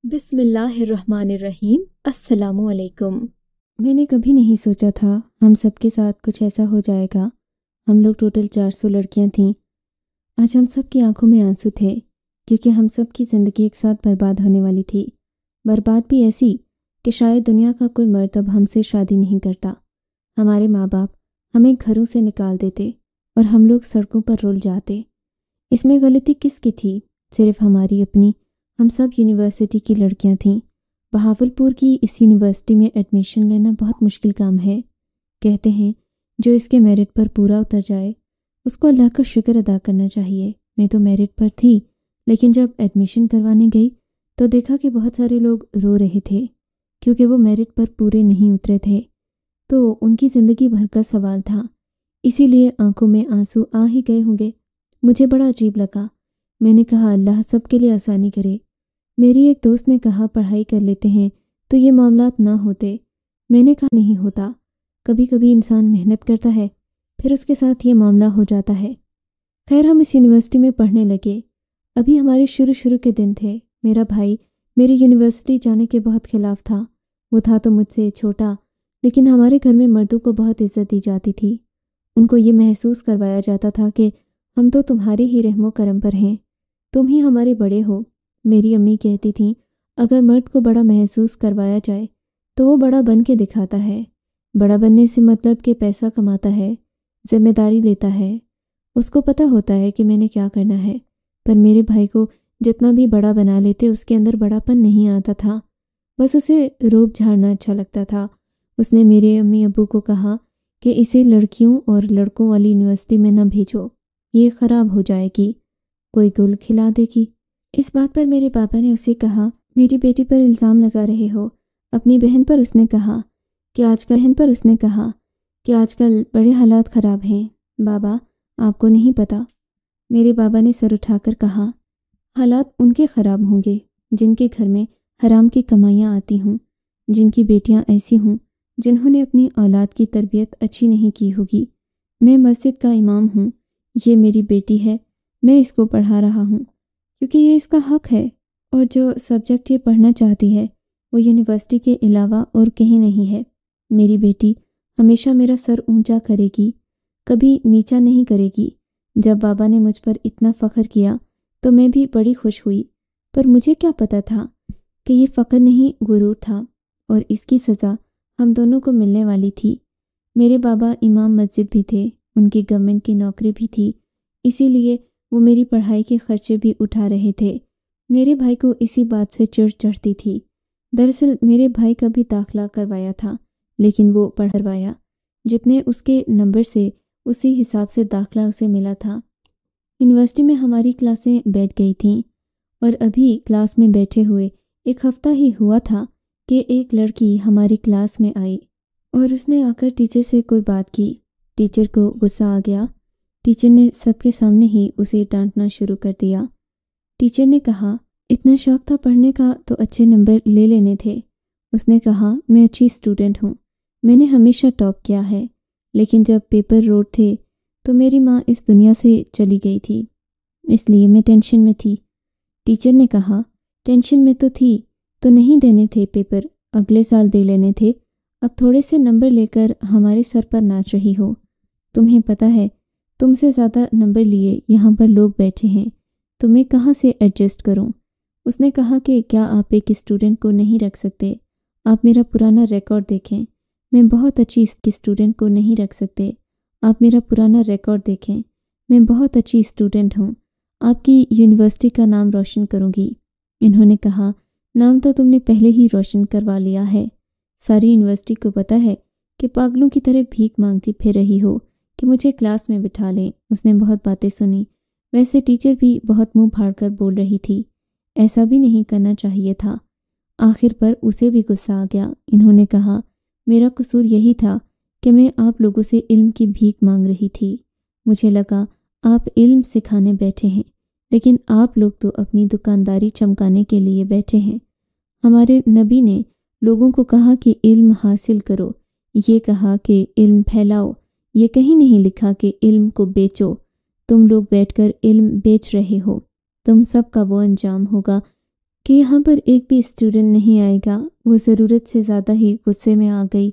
بسم اللہ الرحمن الرحیم۔ السلام علیکم۔ میں نے کبھی نہیں سوچا تھا ہم سب کے ساتھ کچھ ایسا ہو جائے گا۔ ہم لوگ ٹوٹل 400 لڑکیاں تھیں۔ آج ہم سب کی آنکھوں میں آنسو تھے کیونکہ ہم سب کی زندگی ایک ساتھ برباد ہونے والی تھی۔ برباد بھی ایسی کہ شاید دنیا کا کوئی مرد اب ہم سے شادی نہیں کرتا۔ ہمارے ماں باپ ہمیں گھروں سے نکال دیتے اور ہم لوگ سڑکوں پر رول جاتے۔ اس میں غلطی کس کی تھی؟ صرف ہماری اپنی۔ ہم سب یونیورسٹی کی لڑکیاں تھیں۔ بہاولپور کی اس یونیورسٹی میں ایڈمیشن لینا بہت مشکل کام ہے۔ کہتے ہیں جو اس کے میرٹ پر پورا اتر جائے اس کو اللہ کا شکر ادا کرنا چاہیے۔ میں تو میرٹ پر تھی، لیکن جب ایڈمیشن کروانے گئی تو دیکھا کہ بہت سارے لوگ رو رہے تھے کیونکہ وہ میرٹ پر پورے نہیں اترے تھے، تو ان کی زندگی بھر کا سوال تھا۔ اسی لیے آنکھوں میں آنسو آ ہی گئے ہوں گے۔ مجھے بڑا عجیب لگا۔ میں نے کہا اللہ سب کے لیے آسانی کرے۔ میری ایک دوست نے کہا پڑھائی کر لیتے ہیں تو یہ معاملات نہ ہوتے۔ میں نے کہا نہیں ہوتا، کبھی کبھی انسان محنت کرتا ہے پھر اس کے ساتھ یہ معاملہ ہو جاتا ہے۔ خیر ہم اس یونیورسٹی میں پڑھنے لگے۔ ابھی ہمارے شروع کے دن تھے۔ میرا بھائی میری یونیورسٹی جانے کے بہت خلاف تھا۔ وہ تھا تو مجھ سے چھوٹا، لیکن ہمارے گھر میں مردوں کو بہت عزت دی جاتی تھی۔ ان کو یہ محسوس کروایا جاتا تھا کہ ہم تو تمہارے ہی رحم و کرم پر ہیں، تم ہی ہمارے بڑے ہو۔ میری امی کہتی تھیں اگر مرد کو بڑا محسوس کروایا جائے تو وہ بڑا بن کے دکھاتا ہے۔ بڑا بننے سے مطلب کہ پیسہ کماتا ہے، ذمہ داری لیتا ہے، اس کو پتہ ہوتا ہے کہ میں نے کیا کرنا ہے۔ پر میرے بھائی کو جتنا بھی بڑا بنا لیتے اس کے اندر بڑا پن نہیں آتا تھا، بس اسے روب جھاڑنا اچھا لگتا تھا۔ اس نے میرے امی ابو کو کہا کہ اسے لڑکیوں اور لڑکوں والی یونیورسٹی میں نہ بھیجو، یہ خراب ہو جائے گی، کوئی گل کھلا دے گی۔ اس بات پر میرے پاپا نے اسے کہا میری بیٹی پر الزام لگا رہے ہو۔ اپنی بہن پر اس نے کہا کہ آج کل بڑے حالات خراب ہیں۔ بابا آپ کو نہیں پتہ۔ میرے بابا نے سر اٹھا کر کہا حالات ان کے خراب ہوں گے جن کے گھر میں حرام کی کمائیاں آتی ہوں، جن کی بیٹیاں ایسی ہوں جنہوں نے اپنی اولاد کی تربیت اچھی نہیں کی ہوگی۔ میں مسجد کا امام ہوں، یہ میری بیٹی ہے، میں اس کو پڑھا رہا ہوں کیونکہ یہ اس کا حق ہے، اور جو سبجیکٹ یہ پڑھنا چاہتی ہے وہ یونیورسٹی کے علاوہ اور کہیں نہیں ہے۔ میری بیٹی ہمیشہ میرا سر اونچا کرے گی، کبھی نیچا نہیں کرے گی۔ جب بابا نے مجھ پر اتنا فخر کیا تو میں بھی بڑی خوش ہوئی، پر مجھے کیا پتہ تھا کہ یہ فخر نہیں غرور تھا، اور اس کی سزا ہم دونوں کو ملنے والی تھی۔ میرے بابا امام مسجد بھی تھے، ان کی گورنمنٹ کی نوکری بھی تھی، اسی لیے وہ میری پڑھائی کے خرچے بھی اٹھا رہے تھے۔ میرے بھائی کو اسی بات سے چڑ چڑھتی تھی۔ دراصل میرے بھائی کا بھی داخلہ کروایا تھا، لیکن وہ پڑھوایا جتنے اس کے نمبر سے اسی حساب سے داخلہ اسے ملا تھا۔ یونیورسٹی میں ہماری کلاسیں بیٹھ گئی تھیں، اور ابھی کلاس میں بیٹھے ہوئے ایک ہفتہ ہی ہوا تھا کہ ایک لڑکی ہماری کلاس میں آئی اور اس نے آ کر ٹیچر سے کوئی بات کی۔ ٹیچر کو غصہ آ گیا۔ ٹیچر نے سب کے سامنے ہی اسے ڈانٹنا شروع کر دیا۔ ٹیچر نے کہا اتنا شوق تھا پڑھنے کا تو اچھے نمبر لے لینے تھے۔ اس نے کہا میں اچھی اسٹوڈنٹ ہوں، میں نے ہمیشہ ٹاپ کیا ہے، لیکن جب پیپر روڈ تھے تو میری ماں اس دنیا سے چلی گئی تھی، اس لیے میں ٹینشن میں تھی۔ ٹیچر نے کہا ٹینشن میں تو تھی تو نہیں دینے تھے پیپر، اگلے سال دے لینے تھے، اب تھوڑے سے نمبر لے کر ہمارے سر پر ناچ رہی ہو۔ تمہیں پتہ ہے تم سے زیادہ نمبر لیے یہاں پر لوگ بیٹھے ہیں، تو میں کہاں سے ایڈجسٹ کروں؟ اس نے کہا کہ کیا آپ ایک اسٹوڈنٹ کو نہیں رکھ سکتے؟ آپ میرا پرانا ریکارڈ دیکھیں، میں بہت اچھی اسٹوڈنٹ کو نہیں رکھ سکتے۔ آپ میرا پرانا ریکارڈ دیکھیں، میں بہت اچھی اسٹوڈنٹ ہوں، آپ کی یونیورسٹی کا نام روشن کروں گی۔ انہوں نے کہا نام تو تم نے پہلے ہی روشن کروا لیا ہے، ساری یونیورسٹی کو پتہ ہے کہ پاگلوں کی طرح بھیک مانگتی پھر رہی ہو کہ مجھے کلاس میں بٹھا لیں۔ اس نے بہت باتیں سنی، ویسے ٹیچر بھی بہت منہ پھاڑ کر بول رہی تھی، ایسا بھی نہیں کرنا چاہیے تھا۔ آخر پر اسے بھی غصہ آ گیا۔ انہوں نے کہا میرا قصور یہی تھا کہ میں آپ لوگوں سے علم کی بھیک مانگ رہی تھی۔ مجھے لگا آپ علم سکھانے بیٹھے ہیں، لیکن آپ لوگ تو اپنی دکانداری چمکانے کے لیے بیٹھے ہیں۔ ہمارے نبی نے لوگوں کو کہا کہ علم حاصل کرو، یہ کہا کہ علم پھیلاؤ، یہ کہیں نہیں لکھا کہ علم کو بیچو۔ تم لوگ بیٹھ کر علم بیچ رہے ہو، تم سب کا وہ انجام ہوگا کہ یہاں پر ایک بھی اسٹوڈنٹ نہیں آئے گا، وہ ضرورت سے زیادہ ہی غصے میں آ گئی،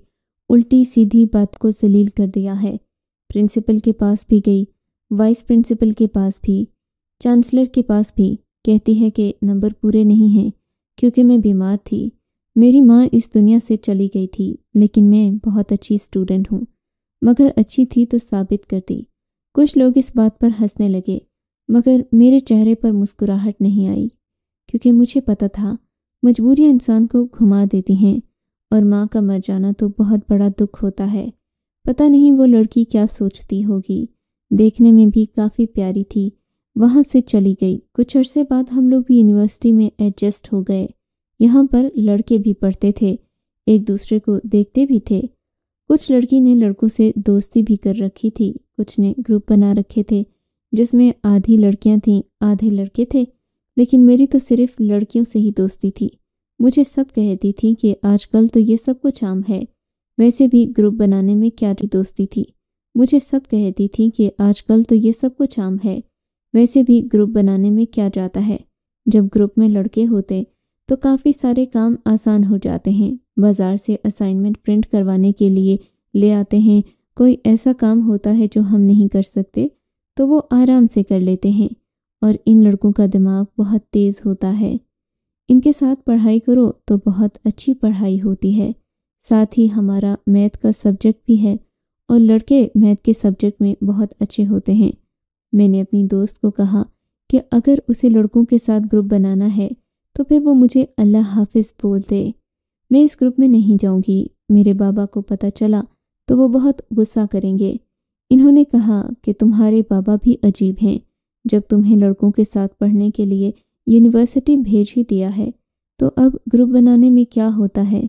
الٹی سیدھی بات کو ذلیل کر دیا ہے۔ پرنسپل کے پاس بھی گئی، وائس پرنسپل کے پاس بھی، چانسلر کے پاس بھی، کہتی ہے کہ نمبر پورے نہیں ہیں کیونکہ میں بیمار تھی۔ میری ماں اس دنیا سے چلی گئی تھی، لیکن میں بہت اچھی اسٹوڈنٹ ہوں، مگر اچھی تھی تو ثابت کرتی۔ کچھ لوگ اس بات پر ہنسنے لگے، مگر میرے چہرے پر مسکراہٹ نہیں آئی، کیونکہ مجھے پتہ تھا مجبوریاں انسان کو گھما دیتی ہیں، اور ماں کا مر جانا تو بہت بڑا دکھ ہوتا ہے۔ پتہ نہیں وہ لڑکی کیا سوچتی ہوگی، دیکھنے میں بھی کافی پیاری تھی۔ وہاں سے چلی گئی۔ کچھ عرصے بعد ہم لوگ بھی یونیورسٹی میں ایڈجسٹ ہو گئے۔ یہاں پر لڑکے بھی پڑھتے تھے، ایک دوسرے کو دیکھتے بھی تھے۔ کچھ لڑکی نے لڑکوں سے دوستی بھی کر رکھی تھی، کچھ نے گروپ بنا رکھے تھے جس میں آدھی لڑکیاں تھیں آدھے لڑکے تھے، لیکن میری تو صرف لڑکیوں سے ہی دوستی تھی۔ مجھے سب کہتی تھی کہ آج کل تو یہ سب کچھ عام ہے، ویسے بھی گروپ بنانے میں کیا دوستی تھی۔ مجھے سب کہتی تھی کہ آج کل تو یہ سب کچھ عام ہے، ویسے بھی گروپ بنانے میں کیا جاتا ہے۔ جب گروپ میں لڑکے ہوتے تو کافی سارے کام آسان ہو جاتے ہیں۔ بازار سے اسائنمنٹ پرنٹ کروانے کے لیے لے آتے ہیں، کوئی ایسا کام ہوتا ہے جو ہم نہیں کر سکتے تو وہ آرام سے کر لیتے ہیں، اور ان لڑکوں کا دماغ بہت تیز ہوتا ہے۔ ان کے ساتھ پڑھائی کرو تو بہت اچھی پڑھائی ہوتی ہے۔ ساتھ ہی ہمارا میتھ کا سبجیکٹ بھی ہے، اور لڑکے میتھ کے سبجیکٹ میں بہت اچھے ہوتے ہیں۔ میں نے اپنی دوست کو کہا کہ اگر اسے لڑکوں کے ساتھ گروپ بنانا ہے تو پھر وہ مجھے اللہ حافظ بول دے، میں اس گروپ میں نہیں جاؤں گی۔ میرے بابا کو پتہ چلا تو وہ بہت غصہ کریں گے۔ انہوں نے کہا کہ تمہارے بابا بھی عجیب ہیں، جب تمہیں لڑکوں کے ساتھ پڑھنے کے لیے یونیورسٹی بھیج ہی دیا ہے تو اب گروپ بنانے میں کیا ہوتا ہے؟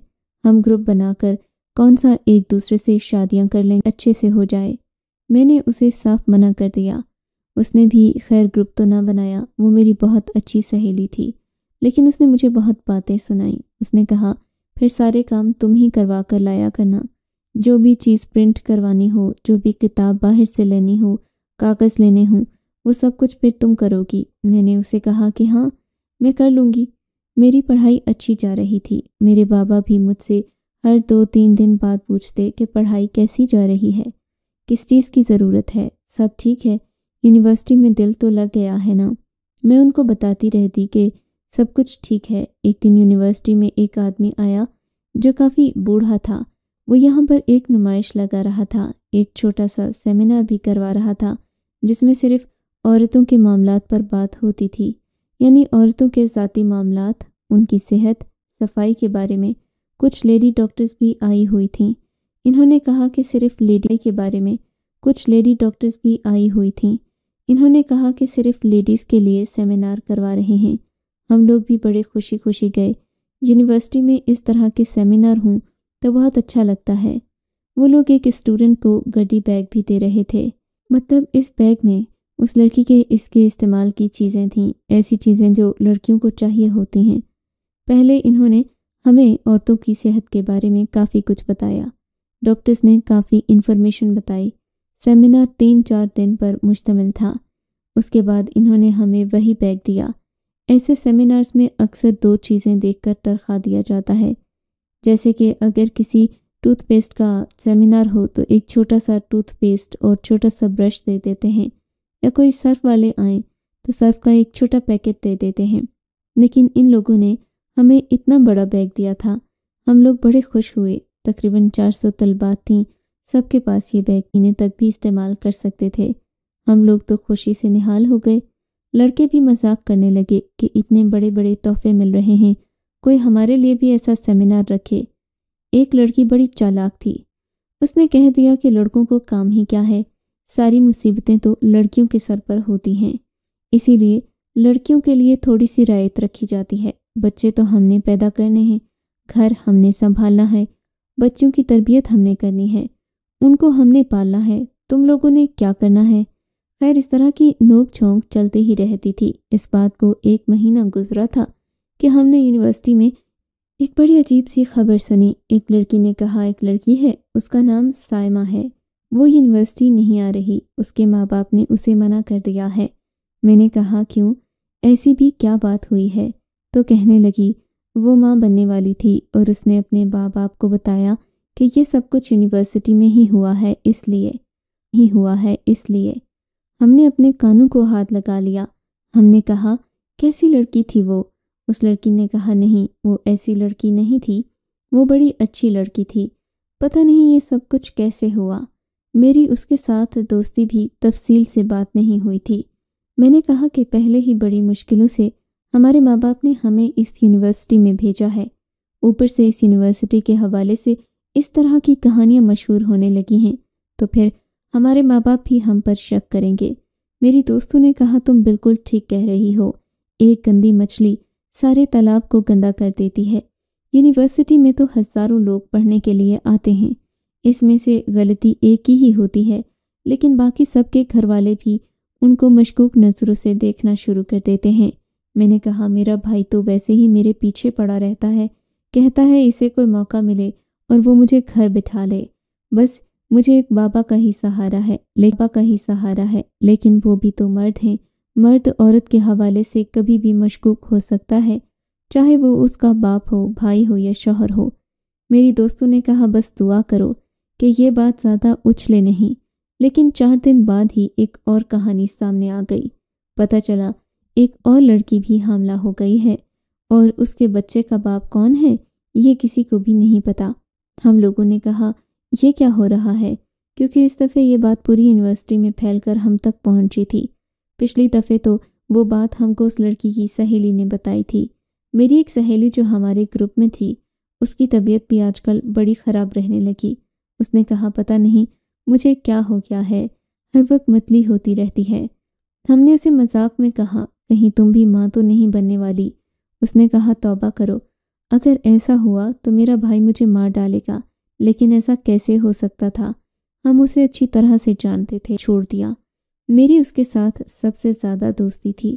ہم گروپ بنا کر کون سا ایک دوسرے سے شادیاں کر لیں اچھے سے ہو جائے۔ میں نے اسے صاف منع کر دیا۔ اس نے بھی خیر گروپ تو نہ بنایا، وہ میری بہت اچھی سہیلی تھی، لیکن اس نے مجھے بہت باتیں سنائیں۔ اس نے کہا پھر سارے کام تم ہی کروا کر لایا کرنا، جو بھی چیز پرنٹ کروانی ہو، جو بھی کتاب باہر سے لینی ہو، کاغذ لینے ہوں، وہ سب کچھ پھر تم کرو گی۔ میں نے اسے کہا کہ ہاں میں کر لوں گی۔ میری پڑھائی اچھی جا رہی تھی۔ میرے بابا بھی مجھ سے ہر 2-3 دن بعد پوچھتے کہ پڑھائی کیسی جا رہی ہے، کس چیز کی ضرورت ہے، سب ٹھیک ہے، یونیورسٹی میں دل تو لگ گیا ہے نا۔ میں ان کو بتاتی رہتی کہ سب کچھ ٹھیک ہے۔ ایک دن یونیورسٹی میں ایک آدمی آیا جو کافی بوڑھا تھا۔ وہ یہاں پر ایک نمائش لگا رہا تھا، ایک چھوٹا سا سیمینار بھی کروا رہا تھا جس میں صرف عورتوں کے معاملات پر بات ہوتی تھی، یعنی عورتوں کے ذاتی معاملات، ان کی صحت، صفائی کے بارے میں۔ کچھ لیڈی ڈاکٹرز بھی آئی ہوئی تھیں۔ انہوں نے کہا کہ صرف لیڈی کے بارے میں۔ کچھ لیڈی ڈاکٹرز بھی آئی ہوئی تھیں۔ انہوں نے کہا کہ صرف لیڈیز کے لیے سیمینار کروا رہے ہیں۔ ہم لوگ بھی بڑے خوشی خوشی گئے۔ یونیورسٹی میں اس طرح کے سیمینار ہوں تو بہت اچھا لگتا ہے۔ وہ لوگ ایک اسٹوڈنٹ کو گڈی بیگ بھی دے رہے تھے، مطلب اس بیگ میں اس لڑکی کے اس کے استعمال کی چیزیں تھیں، ایسی چیزیں جو لڑکیوں کو چاہیے ہوتی ہیں۔ پہلے انہوں نے ہمیں عورتوں کی صحت کے بارے میں کافی کچھ بتایا، ڈاکٹرز نے کافی انفارمیشن بتائی۔ سیمینار 3-4 دن پر مشتمل تھا۔ اس کے بعد انہوں نے ہمیں وہی بیگ دیا۔ ایسے سیمینارز میں اکثر 2 چیزیں دیکھ کر تنخواہ دیا جاتا ہے، جیسے کہ اگر کسی ٹوتھ پیسٹ کا سیمینار ہو تو ایک چھوٹا سا ٹوتھ پیسٹ اور چھوٹا سا برش دے دیتے ہیں، یا کوئی سرف والے آئیں تو سرف کا ایک چھوٹا پیکٹ دے دیتے ہیں۔ لیکن ان لوگوں نے ہمیں اتنا بڑا بیگ دیا تھا، ہم لوگ بڑے خوش ہوئے۔ تقریباً 400 طلبات تھیں، سب کے پاس یہ بیگ پینے تک بھی استعمال کر سکتے تھے۔ ہم لوگ تو خوشی سے نہال ہو گئے۔ لڑکے بھی مذاق کرنے لگے کہ اتنے بڑے بڑے تحفے مل رہے ہیں، کوئی ہمارے لیے بھی ایسا سیمینار رکھے۔ ایک لڑکی بڑی چالاک تھی، اس نے کہہ دیا کہ لڑکوں کو کام ہی کیا ہے، ساری مصیبتیں تو لڑکیوں کے سر پر ہوتی ہیں، اسی لیے لڑکیوں کے لیے تھوڑی سی رعایت رکھی جاتی ہے۔ بچے تو ہم نے پیدا کرنے ہیں، گھر ہم نے سنبھالنا ہے، بچوں کی تربیت ہم نے کرنی ہے، ان کو ہم نے پالنا ہے، تم لوگوں نے کیا کرنا ہے۔ خیر اس طرح کی نوک جھونک چلتی ہی رہتی تھی۔ اس بات کو 1 مہینہ گزرا تھا کہ ہم نے یونیورسٹی میں ایک بڑی عجیب سی خبر سنی۔ ایک لڑکی نے کہا ایک لڑکی ہے، اس کا نام سائمہ ہے، وہ یونیورسٹی نہیں آ رہی، اس کے ماں باپ نے اسے منع کر دیا ہے۔ میں نے کہا کیوں، ایسی بھی کیا بات ہوئی ہے؟ تو تو کہنے لگی وہ ماں بننے والی تھی اور اس نے اپنے باپ کو بتایا کہ یہ سب کچھ یونیورسٹی میں ہی ہوا ہے، اس لیے ہم نے اپنے کانوں کو ہاتھ لگا لیا۔ ہم نے کہا کیسی لڑکی تھی وہ؟ اس لڑکی نے کہا نہیں، وہ ایسی لڑکی نہیں تھی، وہ بڑی اچھی لڑکی تھی۔ پتہ نہیں یہ سب کچھ کیسے ہوا۔ میری اس کے ساتھ دوستی بھی تفصیل سے بات نہیں ہوئی تھی۔ میں نے کہا کہ پہلے ہی بڑی مشکلوں سے ہمارے ماں باپ نے ہمیں اس یونیورسٹی میں بھیجا ہے، اوپر سے اس یونیورسٹی کے حوالے سے اس طرح کی کہانیاں مشہور ہونے لگی ہیں، تو پھر ہمارے ماں باپ بھی ہم پر شک کریں گے۔ میری دوستوں نے کہا تم بالکل ٹھیک کہہ رہی ہو، ایک گندی مچھلی سارے تالاب کو گندا کر دیتی ہے۔ یونیورسٹی میں تو ہزاروں لوگ پڑھنے کے لیے آتے ہیں، اس میں سے غلطی ایک ہی ہوتی ہے، لیکن باقی سب کے گھر والے بھی ان کو مشکوک نظروں سے دیکھنا شروع کر دیتے ہیں۔ میں نے کہا میرا بھائی تو ویسے ہی میرے پیچھے پڑا رہتا ہے، کہتا ہے اسے کوئی موقع ملے اور وہ مجھے گھر بٹھا لے، بس مجھے ایک بابا کا ہی سہارا ہے، لیکن وہ بھی تو مرد ہیں، مرد عورت کے حوالے سے کبھی بھی مشکوک ہو سکتا ہے، چاہے وہ اس کا باپ ہو، بھائی ہو یا شوہر ہو۔ میری دوستوں نے کہا بس دعا کرو کہ یہ بات زیادہ اچھلے نہیں، لیکن 4 دن بعد ہی ایک اور کہانی سامنے آ گئی۔ پتہ چلا ایک اور لڑکی بھی حاملہ ہو گئی ہے، اور اس کے بچے کا باپ کون ہے یہ کسی کو بھی نہیں پتا۔ ہم لوگوں نے کہا یہ کیا ہو رہا ہے، کیونکہ اس دفعہ یہ بات پوری یونیورسٹی میں پھیل کر ہم تک پہنچی تھی۔ پچھلی دفعہ تو وہ بات ہم کو اس لڑکی کی سہیلی نے بتائی تھی۔ میری ایک سہیلی جو ہمارے گروپ میں تھی، اس کی طبیعت بھی آج کل بڑی خراب رہنے لگی۔ اس نے کہا پتہ نہیں مجھے کیا ہو گیا ہے، ہر وقت متلی ہوتی رہتی ہے۔ ہم نے اسے مذاق میں کہا کہیں تم بھی ماں تو نہیں بننے والی؟ اس نے کہا توبہ کرو، اگر ایسا ہوا تو میرا بھائی مجھے مار ڈالے گا، لیکن ایسا کیسے ہو سکتا تھا؟ ہم اسے اچھی طرح سے جانتے تھے، چھوڑ دیا۔ میری اس کے ساتھ سب سے زیادہ دوستی تھی،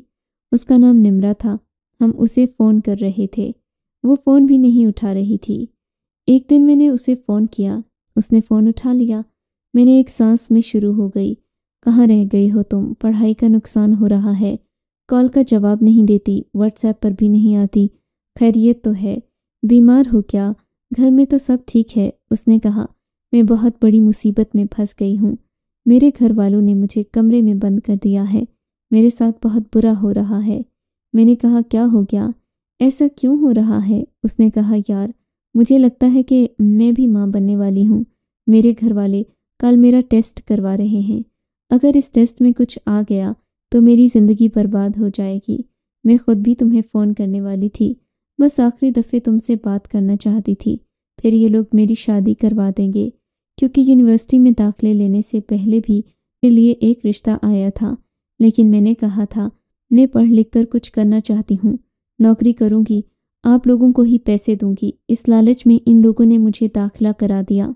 اس کا نام نمرا تھا۔ ہم اسے فون کر رہے تھے، وہ فون بھی نہیں اٹھا رہی تھی۔ ایک دن میں نے اسے فون کیا، اس نے فون اٹھا لیا۔ میں نے ایک سانس میں شروع ہو گئی، کہاں رہ گئی ہو تم؟ پڑھائی کا نقصان ہو رہا ہے، کال کا جواب نہیں دیتی، واٹس ایپ پر بھی نہیں آتی، خیریت تو ہے؟ بیمار ہو کیا؟ گھر میں تو سب ٹھیک ہے؟ اس نے کہا میں بہت بڑی مصیبت میں پھنس گئی ہوں، میرے گھر والوں نے مجھے کمرے میں بند کر دیا ہے، میرے ساتھ بہت برا ہو رہا ہے۔ میں نے کہا کیا ہو گیا، ایسا کیوں ہو رہا ہے؟ اس نے کہا یار مجھے لگتا ہے کہ میں بھی ماں بننے والی ہوں، میرے گھر والے کل میرا ٹیسٹ کروا رہے ہیں، اگر اس ٹیسٹ میں کچھ آ گیا تو میری زندگی برباد ہو جائے گی۔ میں خود بھی تمہیں فون کرنے والی تھی، بس آخری دفعے تم سے بات کرنا چاہتی تھی، پھر یہ لوگ میری شادی کروا دیں گے، کیونکہ یونیورسٹی میں داخلے لینے سے پہلے بھی میرے لیے ایک رشتہ آیا تھا، لیکن میں نے کہا تھا میں پڑھ لکھ کر کچھ کرنا چاہتی ہوں، نوکری کروں گی، آپ لوگوں کو ہی پیسے دوں گی۔ اس لالچ میں ان لوگوں نے مجھے داخلہ کرا دیا،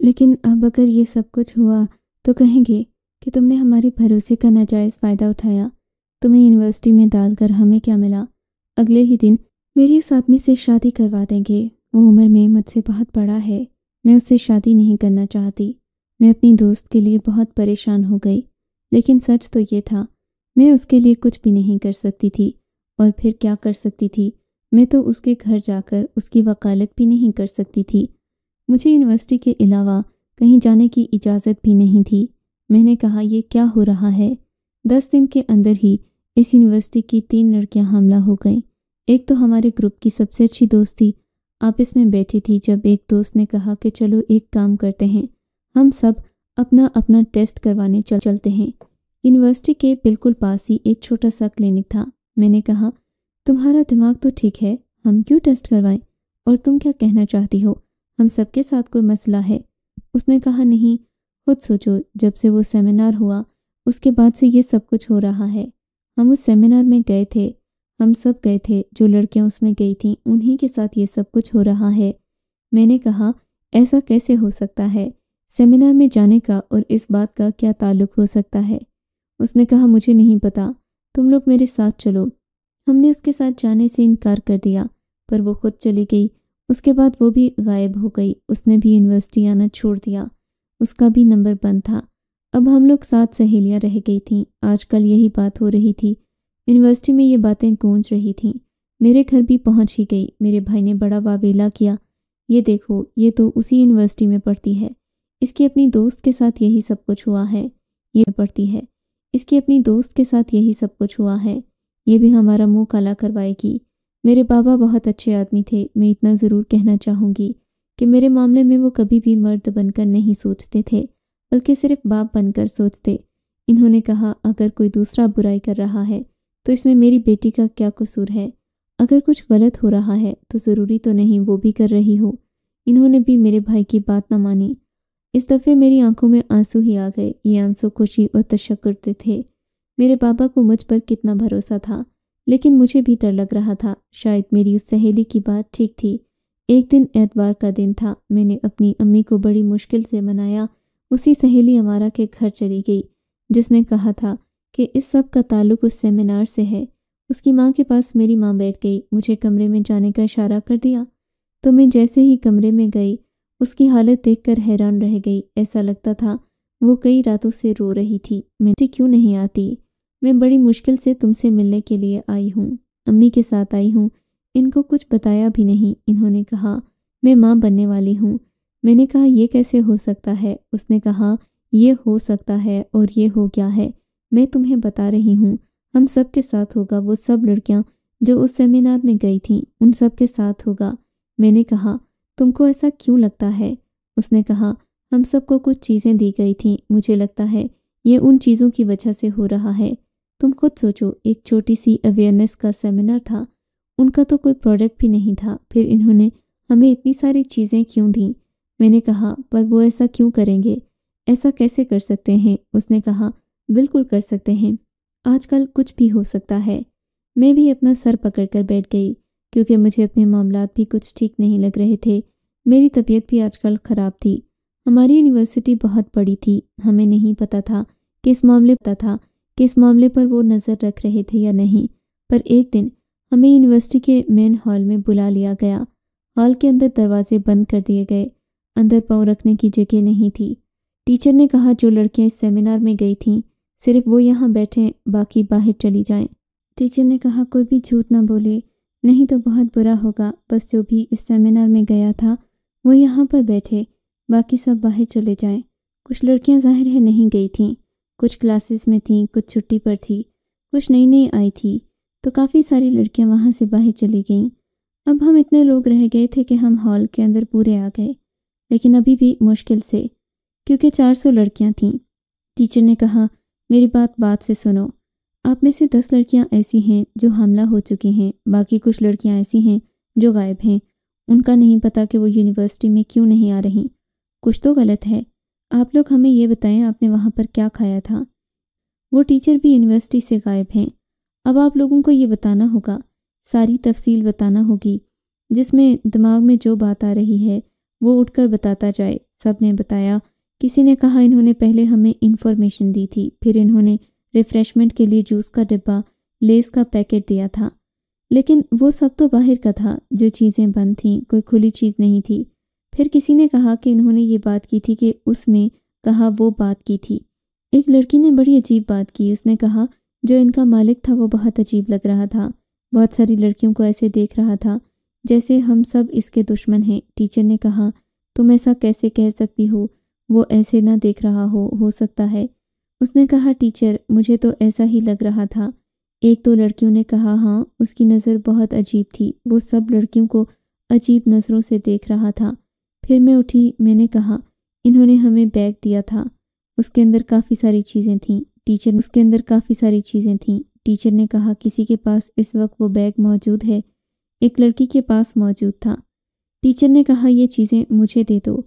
لیکن اب اگر یہ سب کچھ ہوا تو کہیں گے کہ تم نے ہمارے بھروسے کا ناجائز فائدہ اٹھایا، تمہیں یونیورسٹی میں ڈال کر ہمیں کیا ملا؟ اگلے ہی دن میری اس آدمی سے شادی کروا دیں گے، وہ عمر میں مجھ سے بہت بڑا ہے، میں اس سے شادی نہیں کرنا چاہتی۔ میں اپنی دوست کے لیے بہت پریشان ہو گئی، لیکن سچ تو یہ تھا میں اس کے لیے کچھ بھی نہیں کر سکتی تھی، اور پھر کیا کر سکتی تھی؟ میں تو اس کے گھر جا کر اس کی وکالت بھی نہیں کر سکتی تھی، مجھے یونیورسٹی کے علاوہ کہیں جانے کی اجازت بھی نہیں تھی۔ میں نے کہا یہ کیا ہو رہا ہے؟ 10 دن کے اندر ہی اس یونیورسٹی کی 3 لڑکیاں حاملہ ہو گئیں۔ ایک تو ہمارے گروپ کی سب سے اچھی دوست تھی، آپس میں بیٹھی تھی جب ایک دوست نے کہا کہ چلو ایک کام کرتے ہیں، ہم سب اپنا اپنا ٹیسٹ کروانے چلتے ہیں۔ یونیورسٹی کے بالکل پاس ہی ایک چھوٹا سا کلینک تھا۔ میں نے کہا تمہارا دماغ تو ٹھیک ہے، ہم کیوں ٹیسٹ کروائیں؟ اور تم کیا کہنا چاہتی ہو؟ ہم سب کے ساتھ کوئی مسئلہ ہے؟ اس نے کہا نہیں، خود سوچو، جب سے وہ سیمینار ہوا اس کے بعد سے یہ سب کچھ ہو رہا ہے۔ ہم اس سیمینار میں گئے تھے، ہم سب گئے تھے، جو لڑکیاں اس میں گئی تھیں انہی کے ساتھ یہ سب کچھ ہو رہا ہے۔ میں نے کہا ایسا کیسے ہو سکتا ہے؟ سیمینار میں جانے کا اور اس بات کا کیا تعلق ہو سکتا ہے؟ اس نے کہا مجھے نہیں پتا، تم لوگ میرے ساتھ چلو۔ ہم نے اس کے ساتھ جانے سے انکار کر دیا، پر وہ خود چلی گئی۔ اس کے بعد وہ بھی غائب ہو گئی، اس نے بھی یونیورسٹی آنا چھوڑ دیا، اس کا بھی نمبر بند تھا۔ اب ہم لوگ 7 سہیلیاں رہ گئی تھیں۔ آج کل یہی بات ہو رہی تھی، یونیورسٹی میں یہ باتیں گونج رہی تھیں۔ میرے گھر بھی پہنچ ہی گئی۔ میرے بھائی نے بڑا واویلا کیا، یہ دیکھو، یہ تو اسی یونیورسٹی میں پڑھتی ہے، اس کی اپنی دوست کے ساتھ یہی سب کچھ ہوا ہے، یہ پڑھتی ہے، اس کی اپنی دوست کے ساتھ یہی سب کچھ ہوا ہے، یہ بھی ہمارا منہ کالا کروائے گی۔ میرے بابا بہت اچھے آدمی تھے، میں اتنا ضرور کہنا چاہوں گی کہ میرے معاملے میں وہ کبھی بھی مرد بن کر نہیں سوچتے تھے، بلکہ صرف باپ بن کر سوچتے۔ انہوں نے کہا اگر کوئی دوسرا برائی کر رہا ہے تو اس میں میری بیٹی کا کیا قصور ہے؟ اگر کچھ غلط ہو رہا ہے تو ضروری تو نہیں وہ بھی کر رہی ہو۔ انہوں نے بھی میرے بھائی کی بات نہ مانی۔ اس دفعہ میری آنکھوں میں آنسو ہی آ گئے، یہ آنسو خوشی اور تشکر کے تھے۔ میرے بابا کو مجھ پر کتنا بھروسہ تھا، لیکن مجھے بھی ڈر لگ رہا تھا، شاید میری اس سہیلی کی بات ٹھیک تھی۔ ایک دن اتوار کا دن تھا، میں نے اپنی امی کو بڑی مشکل سے منایا۔ اسی سہیلی امارہ کے گھر چلی گئی جس نے کہا تھا کہ اس سب کا تعلق اس سیمینار سے ہے۔ اس کی ماں کے پاس میری ماں بیٹھ گئی، مجھے کمرے میں جانے کا اشارہ کر دیا تو میں جیسے ہی کمرے میں گئی اس کی حالت دیکھ کر حیران رہ گئی۔ ایسا لگتا تھا وہ کئی راتوں سے رو رہی تھی۔ مجھے کیوں نہیں آتی؟ میں بڑی مشکل سے تم سے ملنے کے لیے آئی ہوں، امی کے ساتھ آئی ہوں، ان کو کچھ بتایا بھی نہیں۔ انہوں نے کہا میں ماں بننے والی ہوں۔ میں نے کہا یہ کیسے ہو سکتا ہے؟ اس نے کہا یہ ہو سکتا ہے اور یہ ہو گیا ہے، میں تمہیں بتا رہی ہوں، ہم سب کے ساتھ ہوگا۔ وہ سب لڑکیاں جو اس سیمینار میں گئی تھیں ان سب کے ساتھ ہوگا۔ میں نے کہا تم کو ایسا کیوں لگتا ہے؟ اس نے کہا ہم سب کو کچھ چیزیں دی گئی تھیں، مجھے لگتا ہے یہ ان چیزوں کی وجہ سے ہو رہا ہے۔ تم خود سوچو، ایک چھوٹی سی اویئرنیس کا سیمینار تھا، ان کا تو کوئی پروڈکٹ بھی نہیں تھا، پھر انہوں نے ہمیں اتنی ساری چیزیں کیوں دیں؟ میں نے کہا پر وہ ایسا کیوں کریں گے؟ ایسا کیسے کر سکتے ہیں؟ اس نے کہا بالکل کر سکتے ہیں، آج کل کچھ بھی ہو سکتا ہے۔ میں بھی اپنا سر پکڑ کر بیٹھ گئی کیونکہ مجھے اپنے معاملات بھی کچھ ٹھیک نہیں لگ رہے تھے۔ میری طبیعت بھی آج کل خراب تھی۔ ہماری یونیورسٹی بہت بڑی تھی، ہمیں نہیں پتہ تھا کہ اس معاملے پر وہ نظر رکھ رہے تھے یا نہیں، پر ایک دن ہمیں یونیورسٹی کے مین ہال میں بلا لیا گیا۔ ہال کے اندر دروازے بند کر دیے گئے، اندر پاؤں رکھنے کی جگہ نہیں تھی۔ ٹیچر نے کہا جو لڑکیاں اس سیمینار میں گئی تھیں صرف وہ یہاں بیٹھیں، باقی باہر چلی جائیں۔ ٹیچر نے کہا کوئی بھی جھوٹ نہ بولے، نہیں تو بہت برا ہوگا، بس جو بھی اس سیمینار میں گیا تھا وہ یہاں پر بیٹھے، باقی سب باہر چلے جائیں۔ کچھ لڑکیاں ظاہر ہے نہیں گئی تھیں، کچھ کلاسز میں تھیں، کچھ چھٹی پر تھی، کچھ نئی آئی تھی، تو کافی ساری لڑکیاں وہاں سے باہر چلی گئیں۔ اب ہم اتنے لوگ رہ گئے تھے کہ ہم ہال کے اندر پورے آ گئے، لیکن ابھی بھی مشکل سے، کیونکہ 400 لڑکیاں تھیں۔ ٹیچر نے کہا میری بات سے سنو، آپ میں سے 10 لڑکیاں ایسی ہیں جو حاملہ ہو چکی ہیں، باقی کچھ لڑکیاں ایسی ہیں جو غائب ہیں، ان کا نہیں پتہ کہ وہ یونیورسٹی میں کیوں نہیں آ رہی۔ کچھ تو غلط ہے، آپ لوگ ہمیں یہ بتائیں آپ نے وہاں پر کیا کھایا تھا؟ وہ ٹیچر بھی یونیورسٹی سے غائب ہیں، اب آپ لوگوں کو یہ بتانا ہوگا، ساری تفصیل بتانا ہوگی، جس میں دماغ میں جو بات آ رہی ہے وہ اٹھ کر بتاتا جائے۔ سب نے بتایا۔ کسی نے کہا انہوں نے پہلے ہمیں انفارمیشن دی تھی، پھر انہوں نے ریفریشمنٹ کے لیے جوس کا ڈبہ، لیس کا پیکٹ دیا تھا، لیکن وہ سب تو باہر کا تھا، جو چیزیں بند تھیں، کوئی کھلی چیز نہیں تھی۔ پھر کسی نے کہا کہ انہوں نے یہ بات کی تھی کہ اس میں کہا وہ بات کی تھی۔ ایک لڑکی نے بڑی عجیب بات کی، اس نے کہا جو ان کا مالک تھا وہ بہت عجیب لگ رہا تھا، بہت ساری لڑکیوں کو ایسے دیکھ رہا تھا جیسے ہم سب اس کے دشمن ہیں۔ ٹیچر نے کہا تم ایسا کیسے کہہ سکتی ہو، وہ ایسے نہ دیکھ رہا ہو سکتا ہے۔ اس نے کہا ٹیچر مجھے تو ایسا ہی لگ رہا تھا۔ ایک دو لڑکیوں نے کہا ہاں اس کی نظر بہت عجیب تھی، وہ سب لڑکیوں کو عجیب نظروں سے دیکھ رہا تھا۔ پھر میں اٹھی، میں نے کہا انہوں نے ہمیں بیگ دیا تھا، اس کے اندر کافی ساری چیزیں تھیں۔ ٹیچر نے کہا کسی کے پاس اس وقت وہ بیگ موجود ہے؟ ایک لڑکی کے پاس موجود تھا۔ ٹیچر نے کہا یہ چیزیں مجھے دے دو،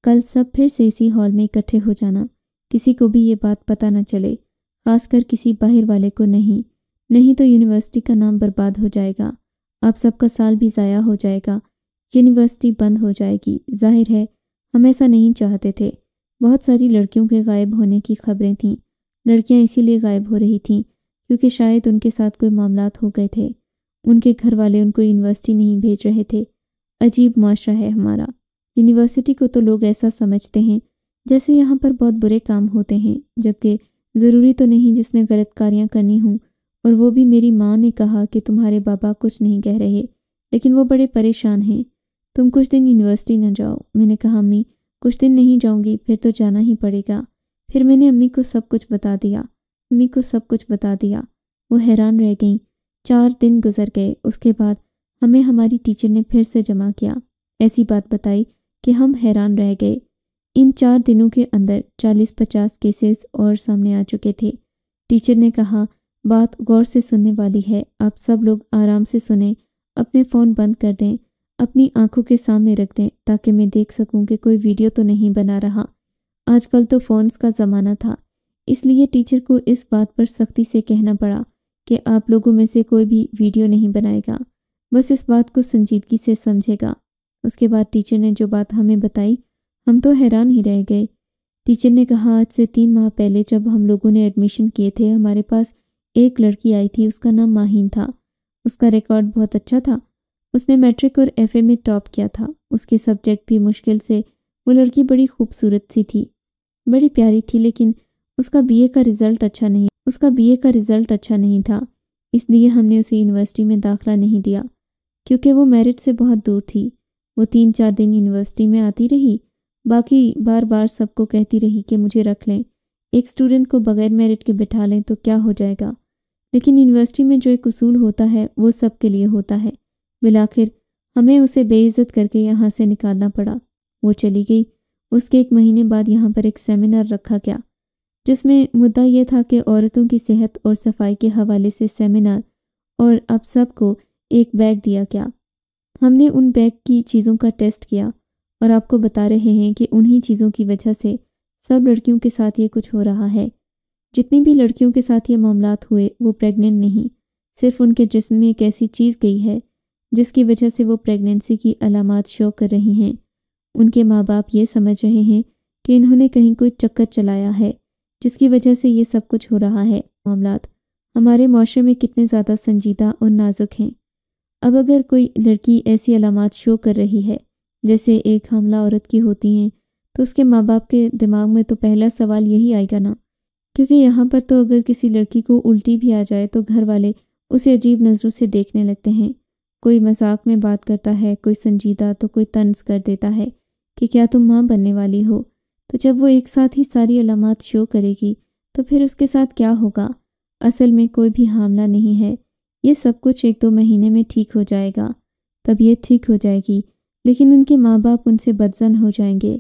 کل سب پھر سے اسی ہال میں اکٹھے ہو جانا، کسی کو بھی یہ بات پتہ نہ چلے، خاص کر کسی باہر والے کو نہیں تو یونیورسٹی کا نام برباد ہو جائے گا، آپ سب کا سال بھی ضائع ہو جائے گا، یونیورسٹی بند ہو جائے گی۔ ظاہر ہے ہم ایسا نہیں چاہتے تھے۔ بہت ساری لڑکیوں کے غائب ہونے کی خبریں تھیں، لڑکیاں اسی لیے غائب ہو رہی تھیں کیونکہ شاید ان کے ساتھ کوئی معاملات ہو گئے تھے، ان کے گھر والے ان کو یونیورسٹی نہیں بھیج رہے تھے۔ عجیب معاشرہ ہے ہمارا، یونیورسٹی کو تو لوگ ایسا سمجھتے ہیں جیسے یہاں پر بہت برے کام ہوتے ہیں، جبکہ ضروری تو نہیں جس نے غلط کاریاں کرنی ہوں اور وہ بھی میری ماں نے کہا کہ تمہارے بابا کچھ نہیں کہہ رہے لیکن وہ بڑے پریشان ہیں، تم کچھ دن یونیورسٹی نہ جاؤ۔ میں نے کہا امی کچھ دن نہیں جاؤں گی، پھر تو جانا ہی پڑے گا۔ پھر میں نے امی کو سب کچھ بتا دیا۔ وہ حیران رہ گئیں۔ 4 دن گزر گئے، اس کے بعد ہمیں ہماری ٹیچر نے پھر سے جمع کیا، ایسی بات بتائی کہ ہم حیران رہ گئے۔ ان 4 دنوں کے اندر 40-50 کیسز اور سامنے آ چکے تھے۔ ٹیچر نے کہا بات غور سے سننے والی ہے، آپ سب لوگ آرام سے سنیں، اپنے فون بند کر دیں، اپنی آنکھوں کے سامنے رکھ دیں تاکہ میں دیکھ سکوں کہ کوئی ویڈیو تو نہیں بنا رہا۔ آج کل تو فونز کا زمانہ تھا، اس لیے ٹیچر کو اس بات پر سختی سے کہنا پڑا کہ آپ لوگوں میں سے کوئی بھی ویڈیو نہیں بنائے گا، بس اس بات کو سنجیدگی سے سمجھے گا۔ اس کے بعد ٹیچر نے جو بات ہمیں بتائی ہم تو حیران ہی رہ گئے۔ ٹیچر نے کہا آج سے 3 ماہ پہلے جب ہم لوگوں نے ایڈمیشن کیے تھے، ہمارے پاس ایک لڑکی آئی تھی، اس کا نام ماہین تھا۔ اس کا ریکارڈ بہت اچھا تھا، اس نے میٹرک اور FA میں ٹاپ کیا تھا، اس کے سبجیکٹ بھی مشکل سے۔ وہ لڑکی بڑی خوبصورت سی تھی، بڑی پیاری تھی، لیکن اس کا BA کا رزلٹ اچھا نہیں تھا، اس لیے ہم نے اسے یونیورسٹی میں داخلہ نہیں دیا کیونکہ وہ میرٹ سے بہت دور تھی۔ وہ 3-4 دن یونیورسٹی میں آتی رہی، باقی بار بار سب کو کہتی رہی کہ مجھے رکھ لیں، ایک اسٹوڈنٹ کو بغیر میرٹ کے بٹھا لیں تو کیا ہو جائے گا، لیکن یونیورسٹی میں جو ایک اصول ہوتا ہے وہ سب کے لیے ہوتا ہے۔ بالآخر ہمیں اسے بے عزت کر کے یہاں سے نکالنا پڑا۔ وہ چلی گئی۔ اس کے 1 مہینے بعد یہاں پر ایک سیمینار رکھا گیا جس میں مدعا یہ تھا کہ عورتوں کی صحت اور صفائی کے حوالے سے سیمینار، اور اب سب کو ایک بیگ دیا گیا۔ ہم نے ان بیگ کی چیزوں کا ٹیسٹ کیا اور آپ کو بتا رہے ہیں کہ انہی چیزوں کی وجہ سے سب لڑکیوں کے ساتھ یہ کچھ ہو رہا ہے۔ جتنی بھی لڑکیوں کے ساتھ یہ معاملات ہوئے وہ پریگننٹ نہیں، صرف ان کے جسم میں ایک ایسی چیز گئی ہے جس کی وجہ سے وہ پریگننسی کی علامات شو کر رہی ہیں۔ ان کے ماں باپ یہ سمجھ رہے ہیں کہ انہوں نے کہیں کوئی چکر چلایا ہے جس کی وجہ سے یہ سب کچھ ہو رہا ہے۔ معاملات ہمارے معاشرے میں کتنے زیادہ سنجیدہ اور نازک ہیں۔ اب اگر کوئی لڑکی ایسی علامات شو کر رہی ہے جیسے ایک حاملہ عورت کی ہوتی ہیں تو اس کے ماں باپ کے دماغ میں تو پہلا سوال یہی آئے گا نا، کیونکہ یہاں پر تو اگر کسی لڑکی کو الٹی بھی آ جائے تو گھر والے اسے عجیب نظروں سے دیکھنے لگتے ہیں۔ کوئی مذاق میں بات کرتا ہے، کوئی سنجیدہ، تو کوئی طنز کر دیتا ہے کہ کیا تم ماں بننے والی ہو؟ تو جب وہ ایک ساتھ ہی ساری علامات شو کرے گی تو پھر اس کے ساتھ کیا ہوگا؟ اصل میں کوئی بھی حاملہ نہیں ہے، یہ سب کچھ 1-2 مہینے میں ٹھیک ہو جائے گا، طبیعت ٹھیک ہو جائے گی، لیکن ان کے ماں باپ ان سے بدظن ہو جائیں گے،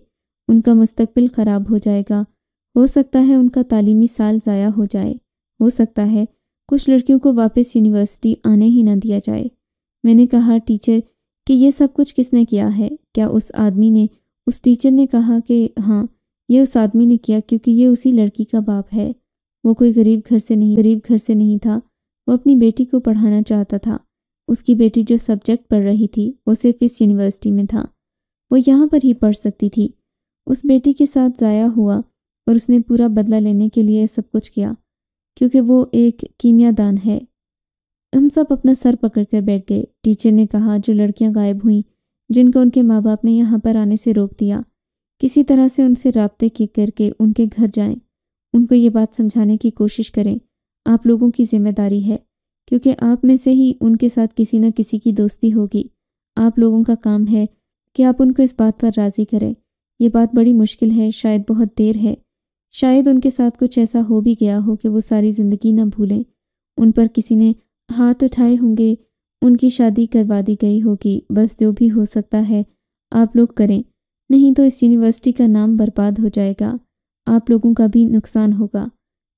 ان کا مستقبل خراب ہو جائے گا، ہو سکتا ہے ان کا تعلیمی سال ضائع ہو جائے، ہو سکتا ہے کچھ لڑکیوں کو واپس یونیورسٹی آنے ہی نہ دیا جائے۔ میں نے کہا ٹیچر کہ یہ سب کچھ کس نے کیا ہے؟ کیا اس آدمی نے؟ اس ٹیچر نے کہا کہ ہاں، یہ اس آدمی نے کیا کیونکہ یہ اسی لڑکی کا باپ ہے۔ وہ کوئی غریب گھر سے نہیں تھا، وہ اپنی بیٹی کو پڑھانا چاہتا تھا۔ اس کی بیٹی جو سبجیکٹ پڑھ رہی تھی وہ صرف اس یونیورسٹی میں تھا، وہ یہاں پر ہی پڑھ سکتی تھی۔ اس بیٹی کے ساتھ ضائع ہوا اور اس نے پورا بدلہ لینے کے لیے سب کچھ کیا کیونکہ وہ ایک کیمیا دان ہے۔ ہم سب اپنا سر پکڑ کر بیٹھ گئے۔ ٹیچر نے کہا جو لڑکیاں غائب ہوئیں، جن کو ان کے ماں باپ نے یہاں پر آنے سے روک دیا، کسی طرح سے ان سے رابطے کر کے ان کے گھر جائیں، ان کو یہ بات سمجھانے کی کوشش کریں۔ آپ لوگوں کی ذمہ داری ہے کیونکہ آپ میں سے ہی ان کے ساتھ کسی نہ کسی کی دوستی ہوگی۔ آپ لوگوں کا کام ہے کہ آپ ان کو اس بات پر راضی کریں۔ یہ بات بڑی مشکل ہے، شاید بہت دیر ہے، شاید ان کے ساتھ کچھ ایسا ہو بھی گیا ہو کہ وہ ساری زندگی نہ بھولیں۔ ان پر کسی نے ہاتھ اٹھائے ہوں گے، ان کی شادی کروا دی گئی ہوگی، بس جو بھی ہو سکتا ہے آپ لوگ کریں، نہیں تو اس یونیورسٹی کا نام برباد ہو جائے گا، آپ لوگوں کا بھی نقصان ہوگا۔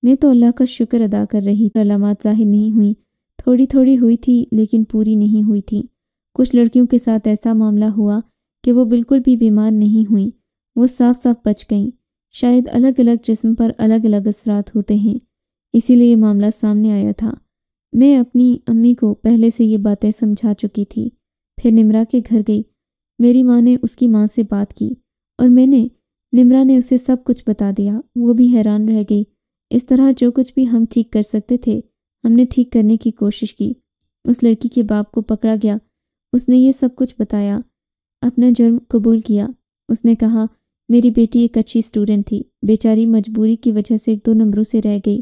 میں تو اللہ کا شکر ادا کر رہی، علامات ظاہر نہیں ہوئیں، تھوڑی تھوڑی ہوئی تھی لیکن پوری نہیں ہوئی تھی۔ کچھ لڑکیوں کے ساتھ ایسا معاملہ ہوا کہ وہ بالکل بھی بیمار نہیں ہوئیں، وہ صاف صاف بچ گئیں۔ شاید الگ الگ جسم پر الگ الگ اثرات ہوتے ہیں، اسی لیے یہ معاملہ سامنے آیا تھا۔ میں اپنی امی کو پہلے سے یہ باتیں سمجھا چکی تھی۔ پھر نمرا کے گھر گئی، میری ماں نے اس کی ماں سے بات کی اور نمرا نے اسے سب کچھ بتا دیا۔ وہ بھی حیران رہ گئی۔ اس طرح جو کچھ بھی ہم ٹھیک کر سکتے تھے ہم نے ٹھیک کرنے کی کوشش کی۔ اس لڑکی کے باپ کو پکڑا گیا، اس نے یہ سب کچھ بتایا، اپنا جرم قبول کیا۔ اس نے کہا میری بیٹی ایک اچھی اسٹوڈنٹ تھی، بیچاری مجبوری کی وجہ سے 1-2 نمبروں سے رہ گئی،